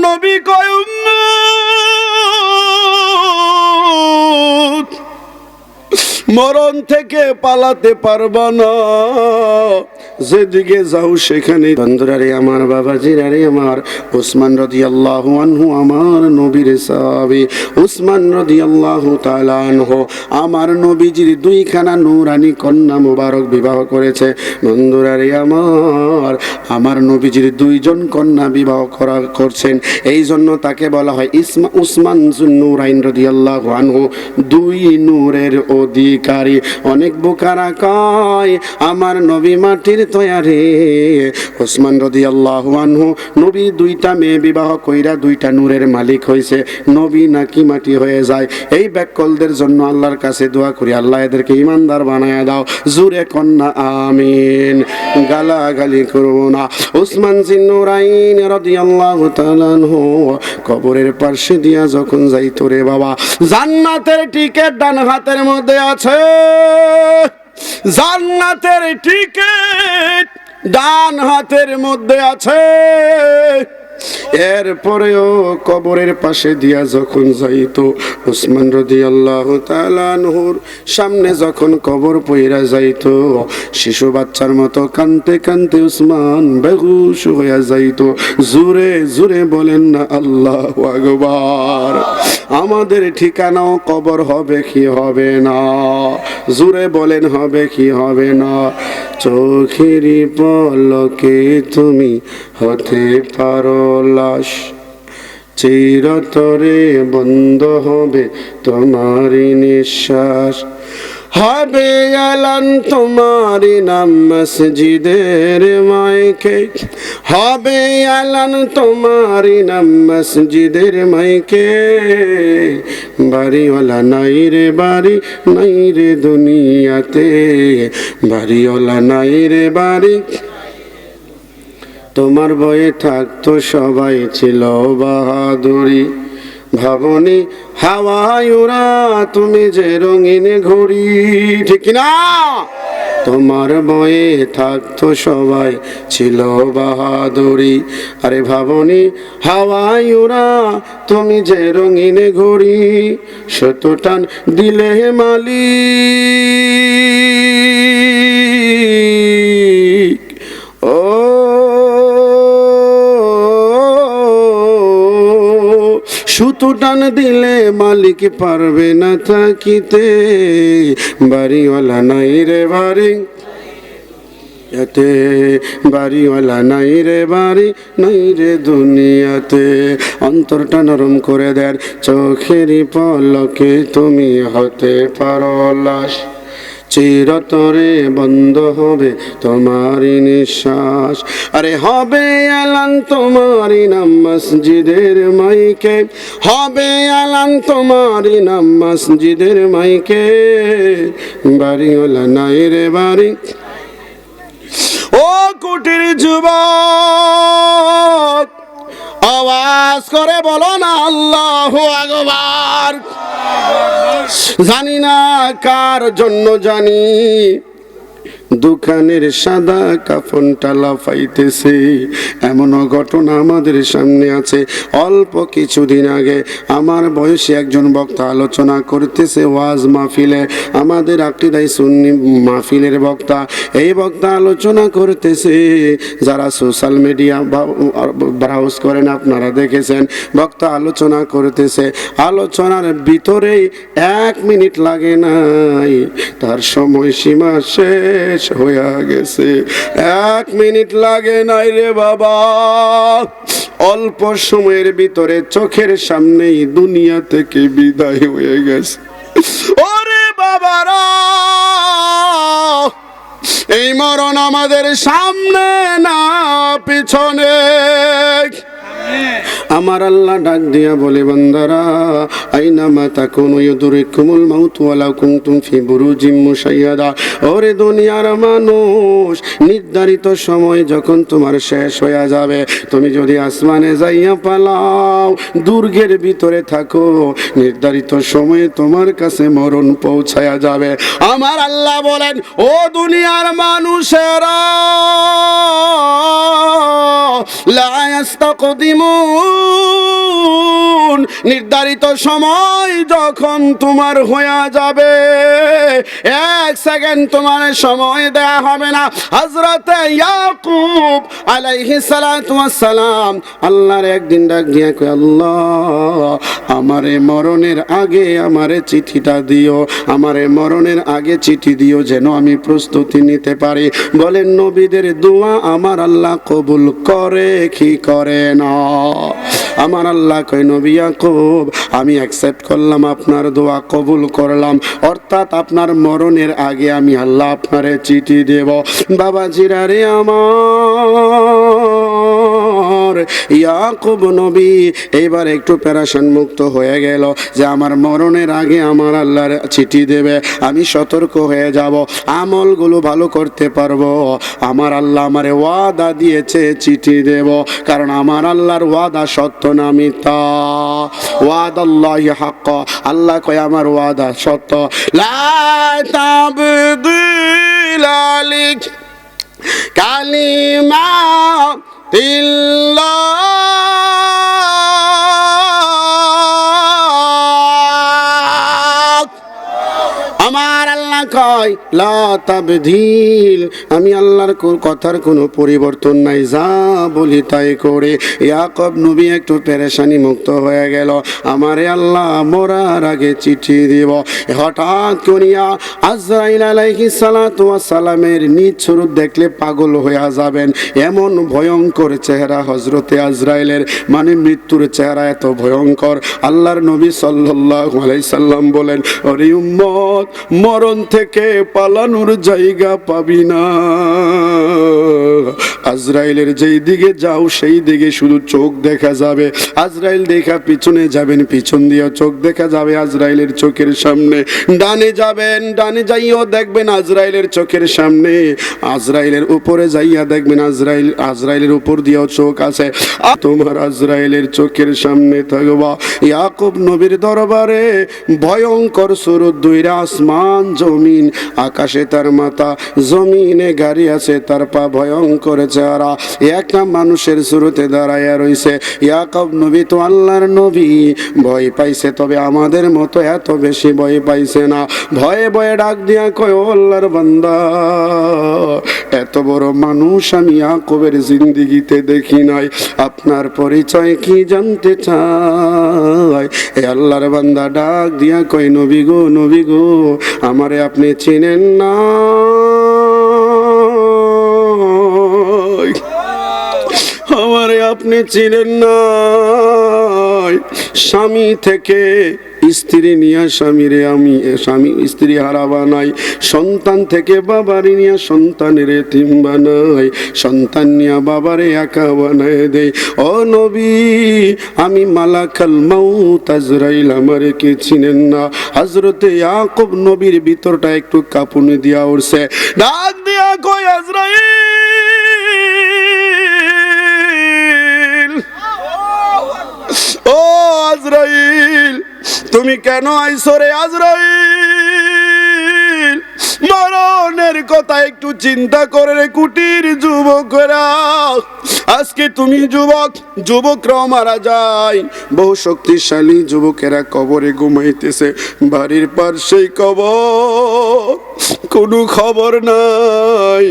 নবী কয় উম্মত মরণ থেকে পালাতে পারবা না, যেদিকে যাও সেখানে। বন্ধুরারে আমার, বাবাজিরারে আমার, উসমান রাদিয়াল্লাহু আনহু আমার নবীর সাহাবী। উসমান রাদিয়াল্লাহু তাআলা আনহু আমার নবীজির দুইখানা নূরানী কন্যা মুবারক বিবাহ করেছে। বন্ধুরারে আমার নবীজির দুইজন কন্যা বিবাহ করছেন, এই জন্য তাকে বলা হয় উসমান যুন্নুরাইন রাদিয়াল্লাহু আনহু, দুই নূরের অধিকারী। অনেক বুকারা কয় আমার নবী মাটির তৈয়ারে। উসমান রাদিয়াল্লাহু আনহু নবী দুইটা মেয়ে বিবাহ কইরা দুইটা নূরের মালিক হয়েছে, নবী নাকি মাটি হয়ে যায়? এই ব্যাককলদের জন্য আল্লাহর কাছে দোয়া করি, আল্লাহ এদেরকে ইমানদার বানায়া দাও। জুরে কন্যা আমিন, গালাগালি করব না। উসমান জিন্নুরাইন রাদিয়াল্লাহু তাআলা আনহু কবরের পাশে দিয়া যখন যাইতো রে বাবা, জান্নাতের টিকেট ডান হাতের মধ্যে আছে, জান্নাতের টিকেট ডান হাতের মধ্যে আছে। এরপরেও কবরের পাশে দিয়া যখন যাইতো, উসমান রাদিয়াল্লাহু তাআলা আনহুর সামনে যখন কবর পইরা যাইতো, শিশু বাচ্চার মতো কানতে কানতে উসমান বেহুশ হইয়া যাইতো। জোরে জোরে বলেন না আল্লাহু আকবার। আমাদের ঠিকানাও কবর হবে কি হবে না? জোরে বলেন হবে কি হবে না? চোখেরই পলকে তুমি হতে পারো লাশ, চিরতরে বন্ধ হবে তোমারই নিঃশ্বাস। হবে এলান তোমারি নাম মসজিদের মাইকে, হবে এলান তোমারি নাম মসজিদের মাইকে। বাড়িওয়ালা নাই রে বাড়ি, নাই রে দুনিয়াতে, বাড়িওয়ালা নাই রে বাড়ি। তোমার বয়ে থাকতো সবাই ছিল বাহাদুরি, ভাবনি হাওয়ায় ওরা তুমি যে রঙিন ঘড়ি, ঠিক না? তোমার বয়ে থাকতো সবাই ছিল বাহাদুরি, আরে ভাবনি হাওয়ায় ওরা তুমি যে রঙিন ঘড়ি। শত টান দিলে মালিক, ও সুতো টান দিলে মালিক পারবে না থাকিতে। বাড়িওয়ালা নাই রে বাড়ি, এতে বাড়িওয়ালা নাই রে বাড়ি, নাই রে দুনিয়াতে। অন্তরটা নরম করে দেন, চোখেরই পলকে তুমি হতে পারো লাশ, চিরতরে বন্ধ হবে তোমারই নিঃশ্বাস। আরে হবে এলান তোমারই নাম মসজিদের মাইকে, হবে এলান তোমারই নাম মসজিদের মাইকে। বাড়িওয়ালা নাই রে বাড়ি, ও কুটির যুবক আওয়াজ করে বলো না আল্লাহু আকবার। জানি না কার জন্য জানি দোকানের সাদা কাফনটা লাফাইতেছে, এমনও ঘটনা আমাদের সামনে আছে। অল্প কিছুদিন আগে আমার বয়সী একজন বক্তা আলোচনা করতেছে ওয়াজ মাহফিলে, আমাদের আকীদায়ে সুন্নি মাহফিলের বক্তা। এই বক্তা আলোচনা করতেছে, যারা সোশ্যাল মিডিয়া ব্রাউজ করেন আপনারা দেখেছেন, বক্তা আলোচনা করতেছে, আলোচনার ভিতরেই 1 মিনিট লাগে নাই, তার সময়সীমা শেষ হয়ে গেছে। 1 মিনিট লাগে নাই রে বাবা, অল্প সময়ের ভিতরে চোখের সামনেই দুনিয়া থেকে বিদায় হয়ে গেছে। ওরে বাবারা, এই মরণ আমাদের সামনে না পিছনে। আমার আল্লাহ ডাক দিয়া বলে, বান্দারা আইনামা তাকুনু ইউদরিকুমুল মাউত ওয়ালাউ কুনতুম ফি বুরুজিম মুশাইয়াদা। ওরে দুনিয়ার মানুষ, নির্ধারিত সময় যখন তোমার শেষ হয়ে যাবে, তুমি যদি আসমানে যাইয়া পালাও, দুর্গের ভিতরে থাকো, নির্ধারিত সময়ে তোমার কাছে মরণ পৌঁছায়া যাবে। আমার আল্লাহ বলেন, ও দুনিয়ার মানুষেরা, লা ইস্তাকদিমুন নির্ধারিত সময় যখন তোমার হয়ে যাবে, এক সেকেন্ড তোমার সময় দেয়া হবে না। হযরতে ইয়াকুব আলাইহিস সালাতু ওয়াস সালাম আল্লাহর একদিন ডাক দিয়া কয়, আল্লাহ আমারে মরণের আগে আমারে চিঠিটা দিও, আমারে মরণের আগে চিঠি দিও যেন আমি প্রস্তুতি নিতে পারি। বলেন নবীদের দোয়া আমার আল্লাহ কবুল করে কি করে না? আমার আল্লাহ কয়, নবী ইয়াকুব আমি অ্যাকসেপ্ট করলাম, আপনার দোয়া কবুল করলাম, অর্থাৎ আপনার মরণের আগে আমি আল্লাহ আপনারে চিঠি দেব। বাবাজিরা রে আমার, ইয়াকুব নবী এইবার একটু প্যারাশান মুক্ত হয়ে গেল যে আমার মরণের আগে আমার আল্লাহর চিঠি দেবে, আমি সতর্ক হয়ে যাব, আমলগুলো ভালো করতে পারবো। আমার আল্লাহ আমারে ওয়াদা দিয়েছে চিঠি দেব, কারণ আমার আল্লাহর ওয়াদা সত্য না মিথ্যা। ওয়াদাল্লাহি হাক্ক, আল্লাহ কয় আমার ওয়াদা সত্য। লা তাবদীলা লিকালিমাতিল্লাহ। আমার আল্লাহ কয় লা তাবদীল, আমি আল্লাহর কথার কোনো পরিবর্তন নাই, যা বলি তাই করে। ইয়াকুব নবী একটু পেরেশানি মুক্ত হয়ে গেল, আমারে আল্লাহ মরার আগে চিঠি দিব। হঠাৎ করিয়া আজরাইল আলাইহিস সালাতু ওয়াস সালামের নিজ স্বরূপ দেখলে পাগল হয়ে যাবেন, এমন ভয়ঙ্কর চেহারা হযরতে আজরাইলের, মানে মৃত্যুর চেহারা এত ভয়ঙ্কর। আল্লাহর নবী সাল্লাল্লাহু আলাইহি সাল্লাম বলেন, ওরে উম্মত, মরণ থেকে পালানোর জায়গা পাবি না। আজরাইলের যেই দিকে যাও সেই দিকে শুধু চোখ দেখা যাবে, আজরাইল দেখা পিছনে যাবেন, পিছন দিয়ে চোখ দেখা যাবে আজরাইলের চোখের সামনে। ডানে যাবেন, ডানে যাইও দেখবেন আজরাইলের চোখের সামনে, আজরাইলের উপরে যাইয়া দেখবেন আজরাইলের উপর দিয়েও চোখ আছে। তোমার আজরাইলের চোখের সামনে থাকবা। ইয়াকুব নবীর দরবারে ভয়ঙ্কর সুরত দুইরা, আসমান জমিন, আকাশে তার মাথা, জমিনে গাড়ি আছে তার পা, ভয়ঙ্কর চেহারা, একটা মানুষের শুরুতে দাঁড়াইয়া রইছে। ইয়াকুব নবী তো আল্লাহর নবী, ভয় পাইছে, তবে আমাদের মতো এত বেশি ভয় পাইছে না। ভয়ে ভয়ে ডাক দিয়া কয়, ও আল্লাহর বান্দা, এত বড় মানুষ আমি ইয়াকুবের জিন্দেগিতে দেখি নাই, আপনার পরিচয় কি জানতে চাই। এ আল্লাহর বান্দা ডাক দিয়া কয়, নবী গো, নবী গো, আমারে আপনি চিনেন না, আমারে আপনি চিনেন না। স্বামী থেকে স্ত্রী নিয়া স্বামীরে আমি স্বামী স্ত্রী হারা বানাই, সন্তান থেকে বাবারে নিয়া সন্তানের এতিম বানাই, সন্তান নিয়া বাবারে একা বানায় দেই। ও নবী, আমি মালাকাল মাউত আজরাইল, আমারে কে চিনেন না? হযরতে ইয়াকুব নবীর ভিতরটা একটু কাঁপুনি দিয়া উঠছে, ডাক দিয়া কই, আজরাইল, ও আজরাইল, তুমি কেন আইছো রে আজরাইল? মরণের কথা একটু চিন্তা করে রে কুটির যুবকরা। আজকে তুমি যুবক, যুবকরাও মারা যায়, বহু শক্তিশালী যুবকেরা কবরে ঘুমাইতেছে, বাড়ির পাশেই কবর, কোনো খবর নাই।